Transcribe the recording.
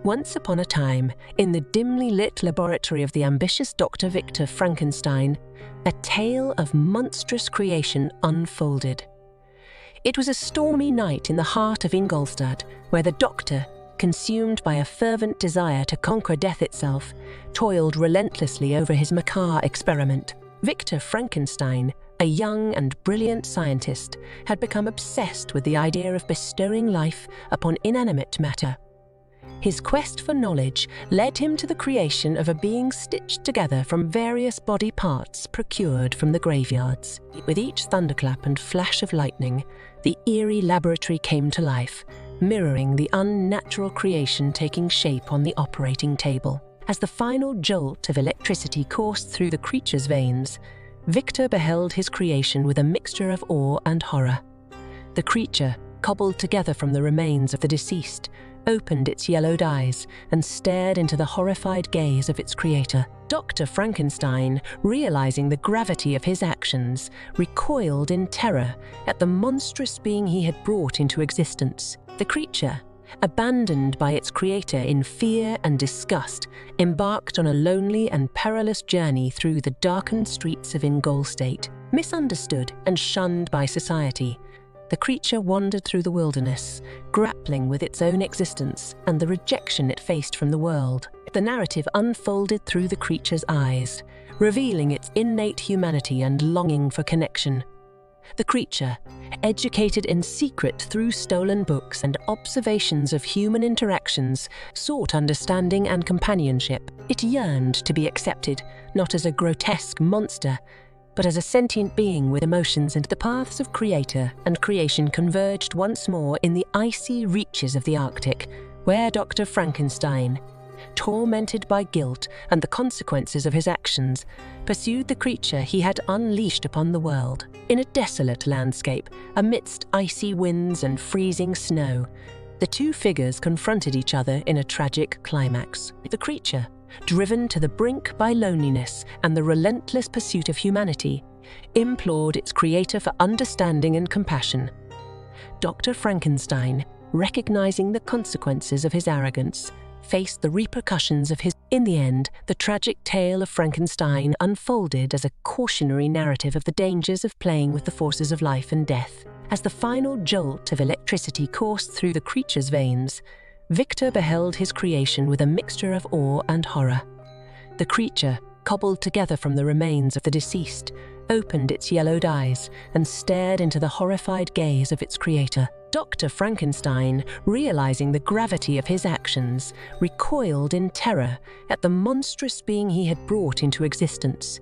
Once upon a time, in the dimly lit laboratory of the ambitious Dr. Victor Frankenstein, a tale of monstrous creation unfolded. It was a stormy night in the heart of Ingolstadt, where the doctor, consumed by a fervent desire to conquer death itself, toiled relentlessly over his macabre experiment. Victor Frankenstein, a young and brilliant scientist, had become obsessed with the idea of bestowing life upon inanimate matter. His quest for knowledge led him to the creation of a being stitched together from various body parts procured from the graveyards. With each thunderclap and flash of lightning, the eerie laboratory came to life, mirroring the unnatural creation taking shape on the operating table. As the final jolt of electricity coursed through the creature's veins, Victor beheld his creation with a mixture of awe and horror. The creature, cobbled together from the remains of the deceased, opened its yellowed eyes and stared into the horrified gaze of its creator. Dr. Frankenstein, realizing the gravity of his actions, recoiled in terror at the monstrous being he had brought into existence. The creature, abandoned by its creator in fear and disgust, embarked on a lonely and perilous journey through the darkened streets of Ingolstadt. Misunderstood and shunned by society, the creature wandered through the wilderness, grappling with its own existence and the rejection it faced from the world. The narrative unfolded through the creature's eyes, revealing its innate humanity and longing for connection. The creature, educated in secret through stolen books and observations of human interactions, sought understanding and companionship. It yearned to be accepted, not as a grotesque monster, but as a sentient being with emotions. And the paths of creator and creation converged once more in the icy reaches of the Arctic, where Dr. Frankenstein, tormented by guilt and the consequences of his actions, pursued the creature he had unleashed upon the world. In a desolate landscape, amidst icy winds and freezing snow, the two figures confronted each other in a tragic climax. The creature, driven to the brink by loneliness and the relentless pursuit of humanity, implored its creator for understanding and compassion. Dr. Frankenstein, recognizing the consequences of his arrogance, faced the repercussions of his. In the end, the tragic tale of Frankenstein unfolded as a cautionary narrative of the dangers of playing with the forces of life and death. As the final jolt of electricity coursed through the creature's veins, Victor beheld his creation with a mixture of awe and horror. The creature, cobbled together from the remains of the deceased, opened its yellowed eyes and stared into the horrified gaze of its creator. Dr. Frankenstein, realizing the gravity of his actions, recoiled in terror at the monstrous being he had brought into existence.